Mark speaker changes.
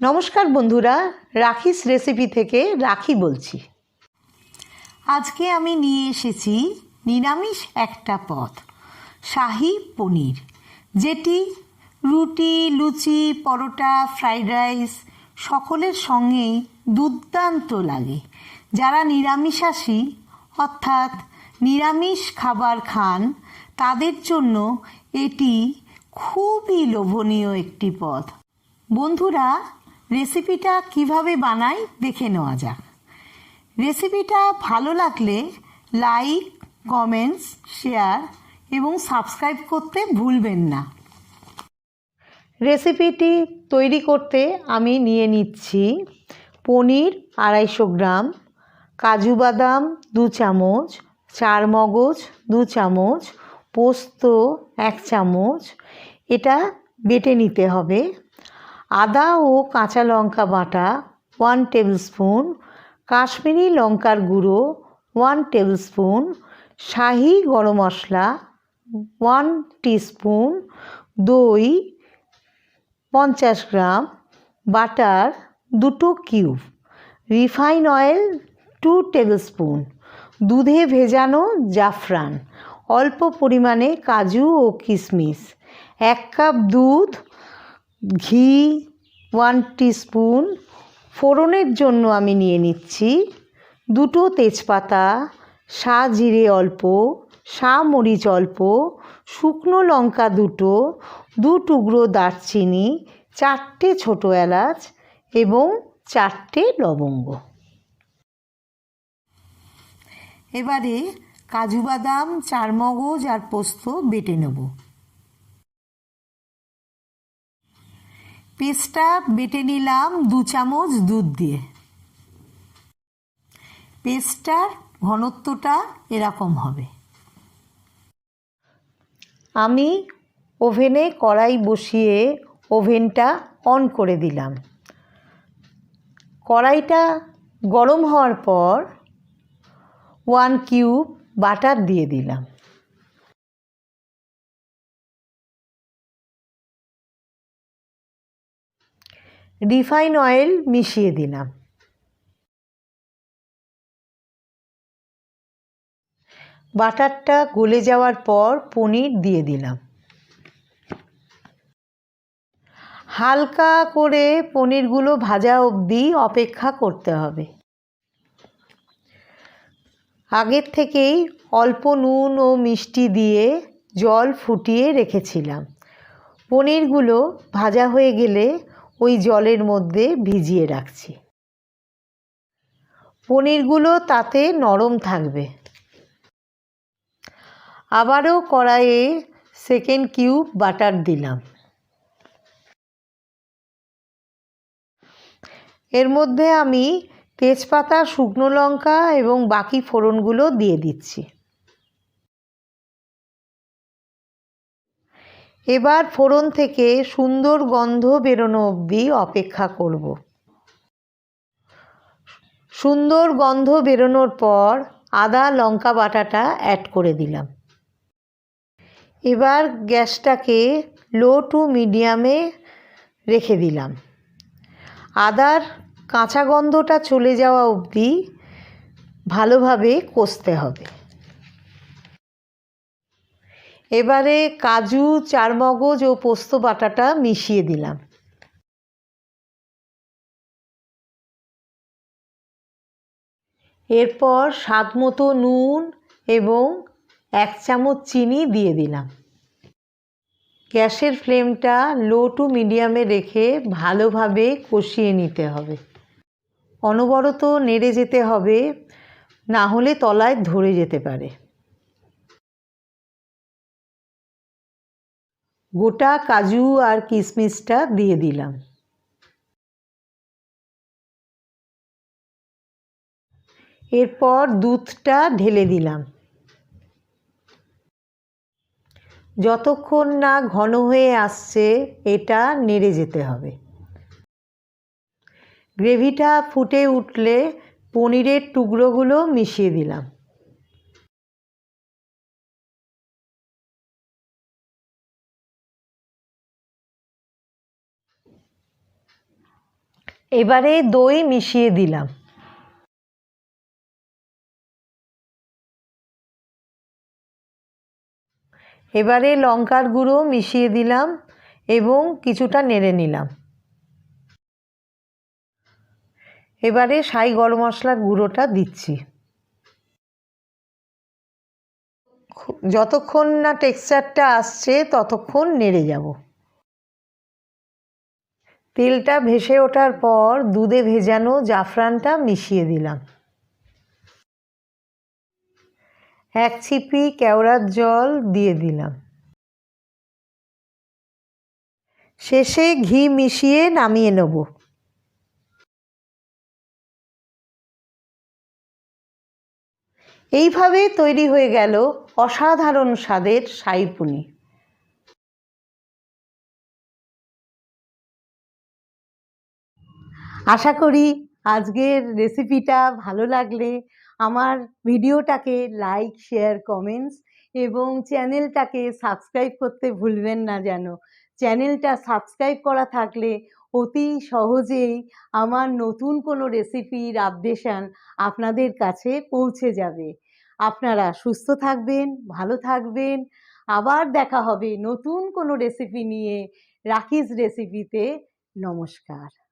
Speaker 1: নমস্কার বন্ধুরা, রাখিস রেসিপি থেকে রাখি বলছি। আজকে আমি নিয়ে এসেছি নিরামিষ একটা পদ, শাহি পনির, যেটি রুটি, লুচি, পরোটা, ফ্রাইড রাইস সকলের সঙ্গেই দুর্দান্ত লাগে। যারা নিরামিষাশী অর্থাৎ নিরামিষ খাবার খান তাদের জন্য এটি খুবই লোভনীয় একটি পদ। বন্ধুরা, রেসিপিটা কিভাবে বানাই দেখে নেওয়া যাক। রেসিপিটা ভালো লাগলে লাইক, কমেন্টস, শেয়ার এবং সাবস্ক্রাইব করতে ভুলবেন না। রেসিপিটি তৈরি করতে আমি নিয়ে নিচ্ছি পনির 250 গ্রাম, কাজু বাদাম 2 চামচ, চারমগজ 2 চামচ, পোস্ত 1 চামচ, এটা বেটে নিতে হবে। আদা ও কাঁচা লঙ্কা বাটা 1 টেবিলস্পুন, কাশ্মীরি লঙ্কার গুঁড়ো 1 টেবিলস্পুন, শাহি গরম মশলা 1 টিস্পুন, দই 50 gram, butter 2 cube, refine oil 2 tablespoon, দুধে ভেজানো জাফরান, অল্প পরিমাণে কাজু ও কিশমিশ, 1 কাপ দুধ, ঘি 1 টিস্পুন। ফোড়নের জন্য আমি নিয়ে নিচ্ছি 2 তেজপাতা, জিরে অল্প, মরিচ অল্প, শুকনো লঙ্কা 2 টুকরো দারচিনি, 4টে ছোট এলাচ এবং 4টে লবঙ্গ। এবারে কাজু বাদাম, চারমগজ আর পোস্ত বেটে নেব। পেস্টটা বেটে নিলাম 2 চামচ দুধ দিয়ে। পেস্টটার ঘনত্বটা এরকম হবে। আমি ওভেনে কড়াই বসিয়ে ওভেনটা অন করে দিলাম। কড়াইটা গরম হওয়ার পর 1 কিউব বাটার দিয়ে দিলাম। রিফাইন অয়েল মিশিয়ে দিলাম। বাটারটা গলে যাওয়ার পর পনির দিয়ে দিলাম। হালকা করে পনিরগুলো ভাজা অবধি অপেক্ষা করতে হবে। আগের থেকেই অল্প নুন ও মিষ্টি দিয়ে জল ফুটিয়ে রেখেছিলাম। পনিরগুলো ভাজা হয়ে গেলে ওই জলের মধ্যে ভিজিয়ে রাখছি। পনিরগুলো তাতে নরম থাকবে। আবারও কড়াইয়ে 2 কিউব বাটার দিলাম। এর মধ্যে আমি তেজপাতা, শুকনো লঙ্কা এবং বাকি ফোড়নগুলো দিয়ে দিচ্ছি। এবার ফোড়ন থেকে সুন্দর গন্ধ বেরোনো অবধি অপেক্ষা করব। সুন্দর গন্ধ বেরোনোর পর আদা লঙ্কা বাটাটা অ্যাড করে দিলাম। এবার গ্যাসটাকে লো টু মিডিয়ামে রেখে দিলাম। আদার কাঁচা গন্ধটা চলে যাওয়া অবধি ভালোভাবে কষতে হবে। এবারে কাজু, চারমগজ ও পোস্ত বাটাটা মিশিয়ে দিলাম। এরপর স্বাদমতো নুন এবং 1 চামচ চিনি দিয়ে দিলাম। গ্যাসের ফ্লেমটা লো টু মিডিয়ামে রেখে ভালোভাবে কষিয়ে নিতে হবে। অনবরত নেড়ে যেতে হবে, না হলে তলায় ধরে যেতে পারে। গোটা কাজু আর কিশমিশটা দিয়ে দিলাম। এরপর দুধটা ঢেলে দিলাম। যতক্ষণ না ঘন হয়ে আসছে এটা নেড়ে যেতে হবে। গ্রেভিটা ফুটে উঠলে পনিরের টুকরোগুলো মিশিয়ে দিলাম। এবারে দই মিশিয়ে দিলাম। এবারে লঙ্কার গুঁড়ো মিশিয়ে দিলাম এবং কিছুটা নেড়ে নিলাম। এবারে শাহি গরম মশলার গুঁড়োটা দিচ্ছি। যতক্ষণ না টেক্সচারটা আসছে ততক্ষণ নেড়ে যাব। তেলটা ভেসে ওঠার পর দুধে ভেজানো জাফরানটা মিশিয়ে দিলাম। এক ছিপি কেওড়ার জল দিয়ে দিলাম। শেষে ঘি মিশিয়ে নামিয়ে নেব। এইভাবে তৈরি হয়ে গেল অসাধারণ স্বাদের শাহী পনির। আশা করি আজকের রেসিপিটা ভালো লাগলে আমার ভিডিওটাকে লাইক, শেয়ার, কমেন্টস এবং চ্যানেলটাকে সাবস্ক্রাইব করতে ভুলবেন না যেন। চ্যানেলটা সাবস্ক্রাইব করা থাকলে অতি সহজেই আমার নতুন কোনো রেসিপির আপডেশন আপনাদের কাছে পৌঁছে যাবে। আপনারা সুস্থ থাকবেন, ভালো থাকবেন। আবার দেখা হবে নতুন কোনো রেসিপি নিয়ে। রাখিস রেসিপিতে। নমস্কার।